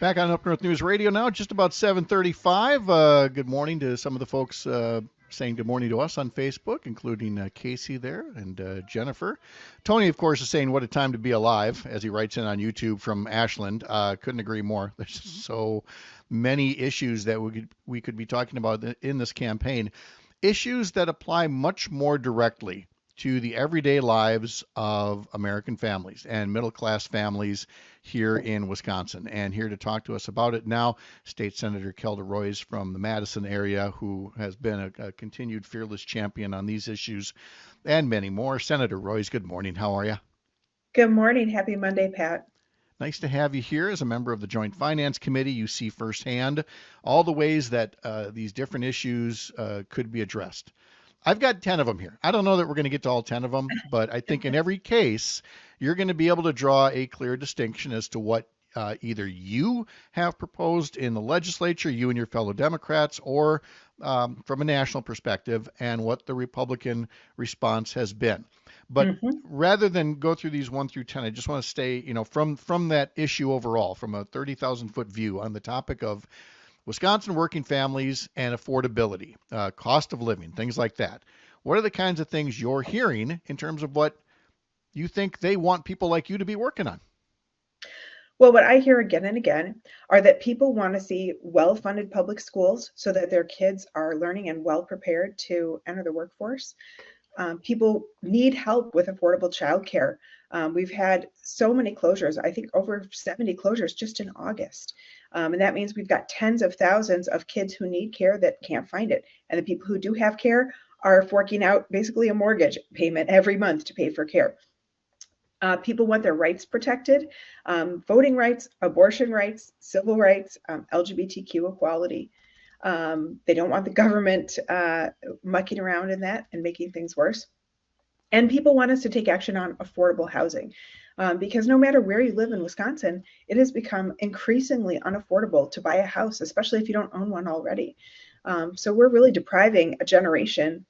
Back on Up North News Radio now, just about 7:35. Good morning to some of the folks saying good morning to us on Facebook, including Casey there and Jennifer. Tony, of course, is saying what a time to be alive as he writes in on YouTube from Ashland. Couldn't agree more. There's so many issues that we could be talking about in this campaign. Issues that apply much more directly to the everyday lives of American families and middle class families here in Wisconsin. And here to talk to us about it now, State Senator Kelda Roys from the Madison area, who has been a continued fearless champion on these issues and many more. Senator Roys, good morning. How are you? Good morning. Happy Monday, Pat. Nice to have you here as a member of the Joint Finance Committee. You see firsthand all the ways that these different issues could be addressed. I've got 10 of them here. I don't know that we're going to get to all 10 of them, but I think in every case, you're going to be able to draw a clear distinction as to what either you have proposed in the legislature, you and your fellow Democrats, or from a national perspective, and what the Republican response has been. But rather than go through these 1 through 10, I just want to stay, from that issue overall, from a 30,000-foot view on the topic of Wisconsin working families and affordability, cost of living, things like that. What are the kinds of things you're hearing in terms of what you think they want people like you to be working on? Well, what I hear again and again are that people want to see well-funded public schools so that their kids are learning and well prepared to enter the workforce. People need help with affordable childcare. We've had so many closures, I think over 70 closures just in August. And that means we've got tens of thousands of kids who need care that can't find it. And the people who do have care are forking out basically a mortgage payment every month to pay for care. People want their rights protected, voting rights, abortion rights, civil rights, LGBTQ equality. They don't want the government mucking around in that and making things worse. And people want us to take action on affordable housing because no matter where you live in Wisconsin, it has become increasingly unaffordable to buy a house, especially if you don't own one already. So we're really depriving a generation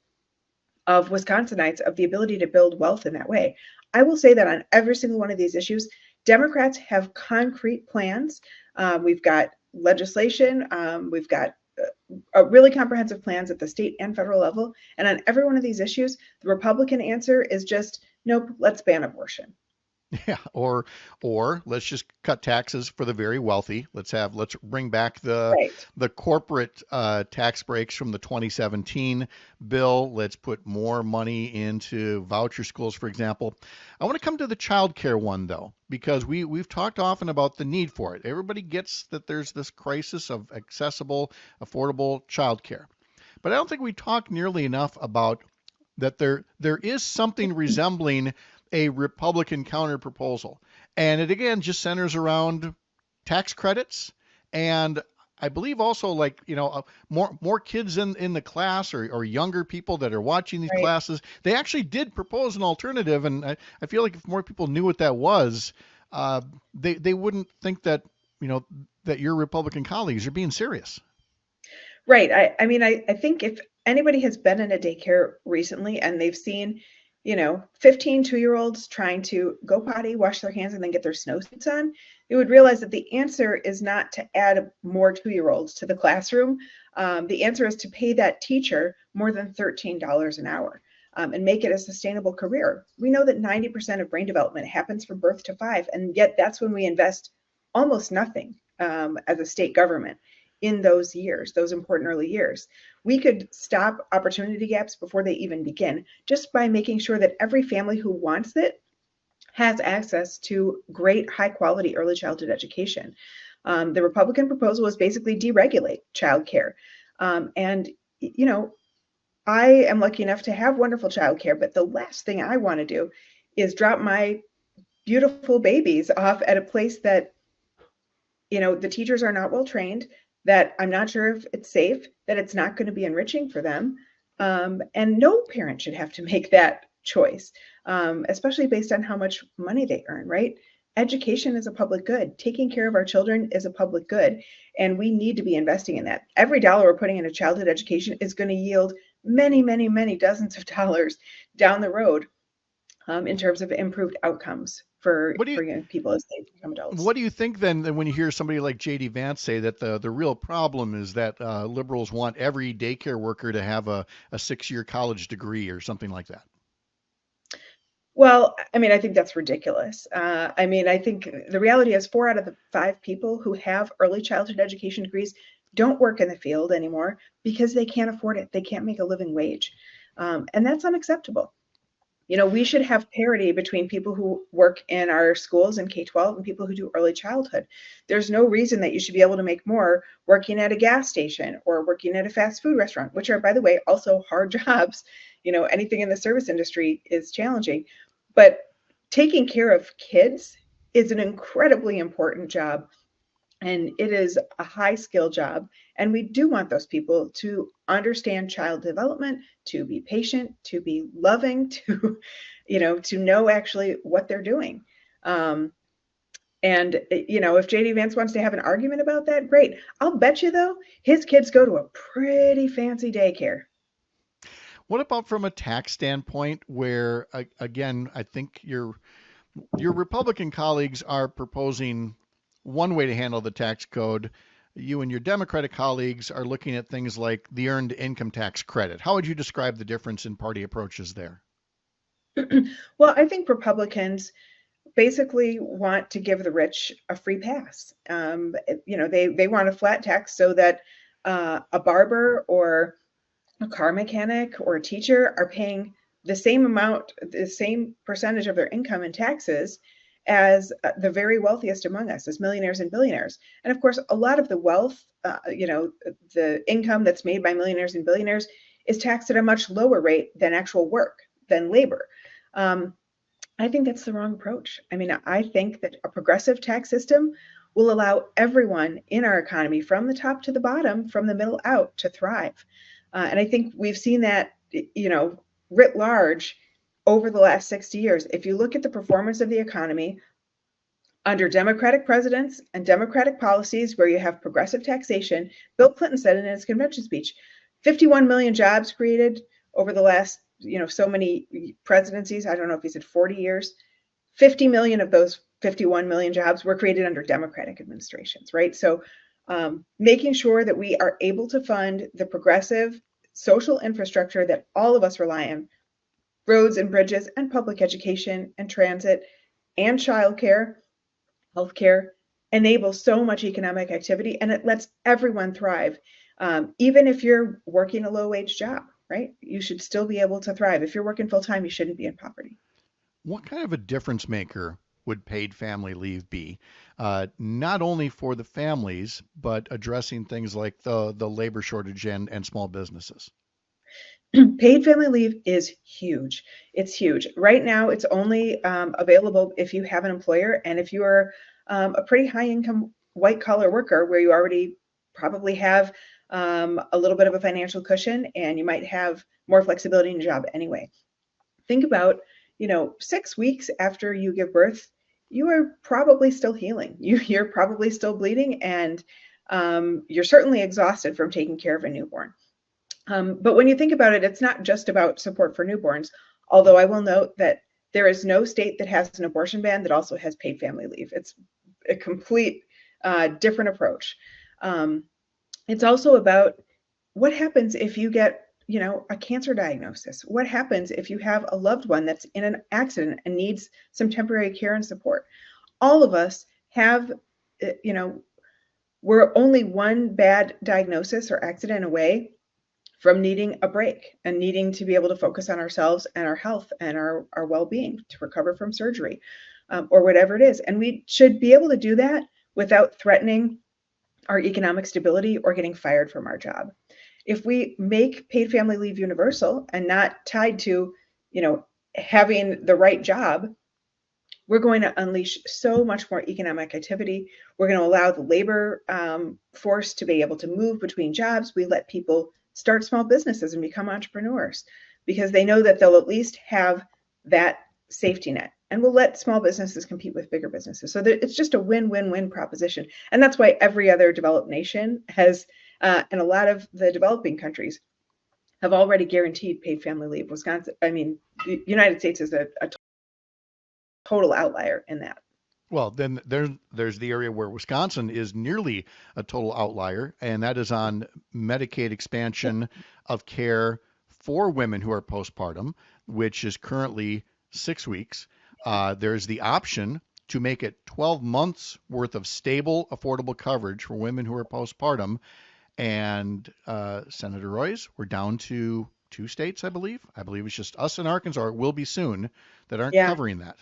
of Wisconsinites of the ability to build wealth in that way. I will say that on every single one of these issues, Democrats have concrete plans. We've got legislation. We've got really comprehensive plans at the state and federal level. And on every one of these issues, the Republican answer is just, nope, let's ban abortion. Yeah, or let's just cut taxes for the very wealthy. Let's bring back the corporate tax breaks from the 2017 bill. Let's put more money into voucher schools, for example. I want to come to the child care one though, because we've talked often about the need for it. Everybody gets that there's this crisis of accessible, affordable child care. But I don't think we talk nearly enough about that there is something resembling a Republican counter proposal. And it again just centers around tax credits and I believe also more kids in the class or younger people that are watching these classes. They actually did propose an alternative, and I feel like if more people knew what that was, they wouldn't think that that your Republican colleagues are being serious. Right. I mean, I think if anybody has been in a daycare recently and they've seen 15 2-year-olds trying to go potty, wash their hands, and then get their snowsuits on, you would realize that the answer is not to add more 2-year-olds to the classroom. The answer is to pay that teacher more than $13 an hour and make it a sustainable career. We know that 90% of brain development happens from birth to 5, and yet that's when we invest almost nothing as a state government in those years, those important early years. We could stop opportunity gaps before they even begin just by making sure that every family who wants it has access to great high quality early childhood education. The Republican proposal is basically deregulate childcare. And I am lucky enough to have wonderful childcare, but the last thing I want to do is drop my beautiful babies off at a place that the teachers are not well trained, that I'm not sure if it's safe, that it's not going to be enriching for them. And no parent should have to make that choice, especially based on how much money they earn, right? Education is a public good. Taking care of our children is a public good, and we need to be investing in that. Every dollar we're putting into childhood education is going to yield many, many, many dozens of dollars down the road in terms of improved outcomes for young people as they become adults. What do you think then when you hear somebody like J.D. Vance say that the real problem is that liberals want every daycare worker to have a 6-year college degree or something like that? Well, I mean, I think that's ridiculous. I mean, I think the reality is 4 out of the 5 people who have early childhood education degrees don't work in the field anymore because they can't afford it. They can't make a living wage. And that's unacceptable. You know, we should have parity between people who work in our schools in K-12 and people who do early childhood. There's no reason that you should be able to make more working at a gas station or working at a fast food restaurant, which are, by the way, also hard jobs. You know, anything in the service industry is challenging. But taking care of kids is an incredibly important job, and it is a high skill job. And we do want those people to understand child development, to be patient, to be loving, to, you know, to know actually what they're doing. And, you know, if JD Vance wants to have an argument about that, great. I'll bet you, though, his kids go to a pretty fancy daycare. What about from a tax standpoint where, again, I think your Republican colleagues are proposing one way to handle the tax code. You and your Democratic colleagues are looking at things like the earned income tax credit. How would you describe the difference in party approaches there? Well, I think Republicans basically want to give the rich a free pass. You know, they want a flat tax so that a barber or a car mechanic or a teacher are paying the same amount, the same percentage of their income in taxes as the very wealthiest among us, as millionaires and billionaires. And of course, a lot of the wealth, you know, the income that's made by millionaires and billionaires is taxed at a much lower rate than actual work, than labor. I think that's the wrong approach. I mean, I think that a progressive tax system will allow everyone in our economy, from the top to the bottom, from the middle out, to thrive. And I think we've seen that, you know, writ large over the last 60 years. If you look at the performance of the economy under Democratic presidents and Democratic policies where you have progressive taxation, Bill Clinton said in his convention speech, 51 million jobs created over the last, you know, so many presidencies. I don't know if he said 40 years. 50 million of those 51 million jobs were created under Democratic administrations, right? So making sure that we are able to fund the progressive social infrastructure that all of us rely on, roads and bridges and public education and transit and childcare, healthcare, enables so much economic activity, and it lets everyone thrive. Even if you're working a low-wage job, right? You should still be able to thrive. If you're working full-time, you shouldn't be in poverty. What kind of a difference maker would paid family leave be, not only for the families, but addressing things like the labor shortage and small businesses? Paid family leave is huge. It's huge. Right now, it's only available if you have an employer and if you are a pretty high income white collar worker where you already probably have a little bit of a financial cushion and you might have more flexibility in your job anyway. Think about, you know, 6 weeks after you give birth, you are probably still healing. You're probably still bleeding, and you're certainly exhausted from taking care of a newborn. But when you think about it, it's not just about support for newborns, although I will note that there is no state that has an abortion ban that also has paid family leave. It's a complete different approach. It's also about what happens if you get, you know, a cancer diagnosis. What happens if you have a loved one that's in an accident and needs some temporary care and support? All of us have, you know, we're only one bad diagnosis or accident away from needing a break and needing to be able to focus on ourselves and our health and our well-being, to recover from surgery or whatever it is. And we should be able to do that without threatening our economic stability or getting fired from our job. If we make paid family leave universal and not tied to, you know, having the right job, we're going to unleash so much more economic activity. We're going to allow the labor force to be able to move between jobs. We let people start small businesses and become entrepreneurs because they know that they'll at least have that safety net. And we'll let small businesses compete with bigger businesses. So it's just a win-win-win proposition. And that's why every other developed nation has, and a lot of the developing countries have already guaranteed paid family leave. The United States is a total outlier in that. Well, then there's the area where Wisconsin is nearly a total outlier, and that is on Medicaid expansion of care for women who are postpartum, which is currently 6 weeks. There's the option to make it 12 months worth of stable, affordable coverage for women who are postpartum. And Senator Roys, we're down to 2 states, I believe. I believe it's just us in Arkansas, or it will be soon, that aren't Yeah. covering that.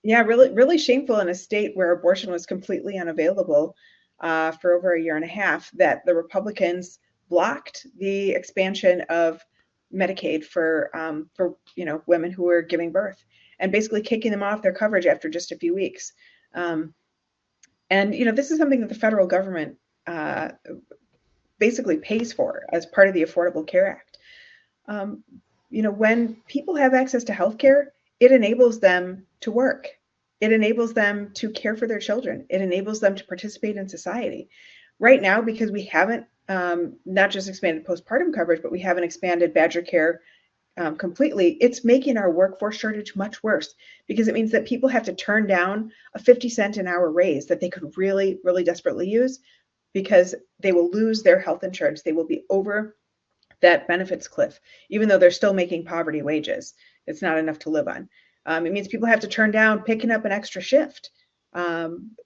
Yeah, really, really shameful in a state where abortion was completely unavailable for over a year and a half, that the Republicans blocked the expansion of Medicaid for women who were giving birth, and basically kicking them off their coverage after just a few weeks. Um, and this is something that the federal government uh, basically pays for as part of the Affordable Care Act. Um, when people have access to healthcare, it enables them to work. It enables them to care for their children. It enables them to participate in society. Right now, because we haven't not just expanded postpartum coverage, but we haven't expanded Badger Care completely, it's making our workforce shortage much worse, because it means that people have to turn down a 50-cent an hour raise that they could really, really desperately use, because they will lose their health insurance. They will be over that benefits cliff, even though they're still making poverty wages. It's not enough to live on. It means people have to turn down picking up an extra shift, and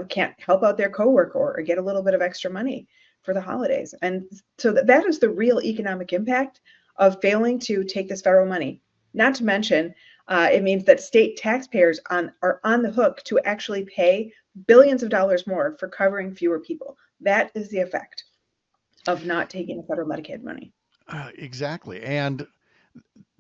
can't help out their coworker or get a little bit of extra money for the holidays. And so that is the real economic impact of failing to take this federal money. Not to mention, it means that state taxpayers are on the hook to actually pay billions of dollars more for covering fewer people. That is the effect of not taking the federal Medicaid money. Exactly. And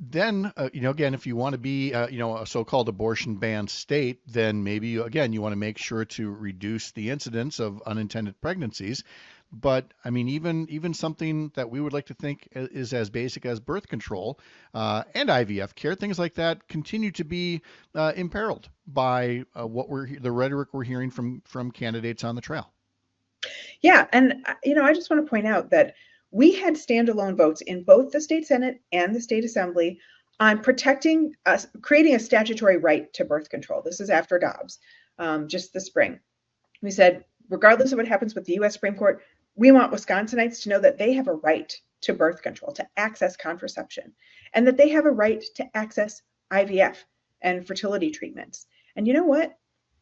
then, again, if you want to be, a so-called abortion ban state, then maybe you want to make sure to reduce the incidence of unintended pregnancies. But I mean, even something that we would like to think is as basic as birth control and IVF care, things like that, continue to be imperiled by the rhetoric we're hearing from candidates on the trail. Yeah, and I just want to point out that we had standalone votes in both the state Senate and the state Assembly on protecting us, creating a statutory right to birth control. This is after Dobbs, just this spring. We said, regardless of what happens with the U.S. Supreme Court, we want Wisconsinites to know that they have a right to birth control, to access contraception, and that they have a right to access IVF and fertility treatments. And you know what,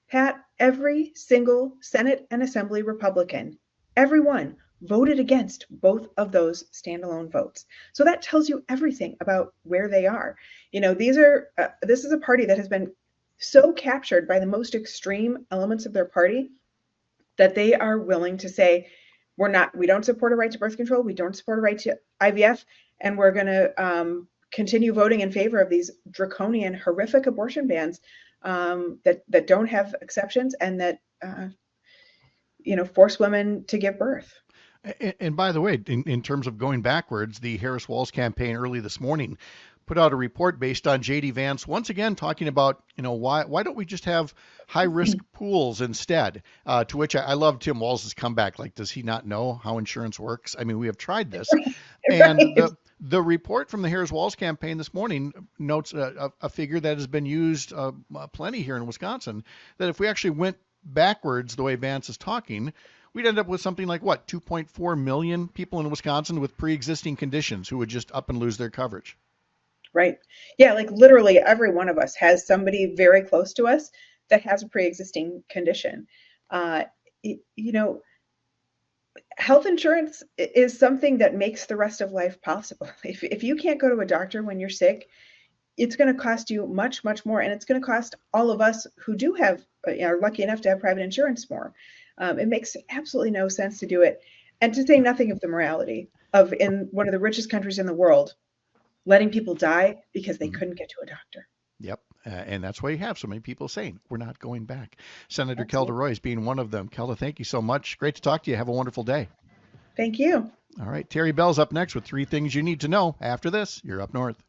Pat? Every single Senate and Assembly Republican, everyone, voted against both of those standalone votes. So that tells you everything about where they are. This is a party that has been so captured by the most extreme elements of their party that they are willing to say, we don't support a right to birth control, we don't support a right to IVF, and we're going to continue voting in favor of these draconian, horrific abortion bans that don't have exceptions, and that force women to give birth. And by the way, in terms of going backwards, the Harris-Walz campaign early this morning put out a report based on J.D. Vance, once again talking about, why don't we just have high-risk pools instead? To which I love Tim Walz's comeback. Like, does he not know how insurance works? I mean, we have tried this. And the report from the Harris-Walz campaign this morning notes a figure that has been used plenty here in Wisconsin, that if we actually went backwards the way Vance is talking, we'd end up with something like, 2.4 million people in Wisconsin with pre-existing conditions who would just up and lose their coverage. Right. Yeah, like literally every one of us has somebody very close to us that has a pre-existing condition. Health insurance is something that makes the rest of life possible. If you can't go to a doctor when you're sick, it's going to cost you much, much more. And it's going to cost all of us who do have, are lucky enough to have private insurance more. It makes absolutely no sense to do it. And to say nothing of the morality of, in one of the richest countries in the world, letting people die because they couldn't get to a doctor. Yep. And that's why you have so many people saying we're not going back. Senator Kelda Roys being one of them. Kelda, thank you so much. Great to talk to you. Have a wonderful day. Thank you. All right. Terry Bell's up next with 3 things you need to know. After this, you're up north.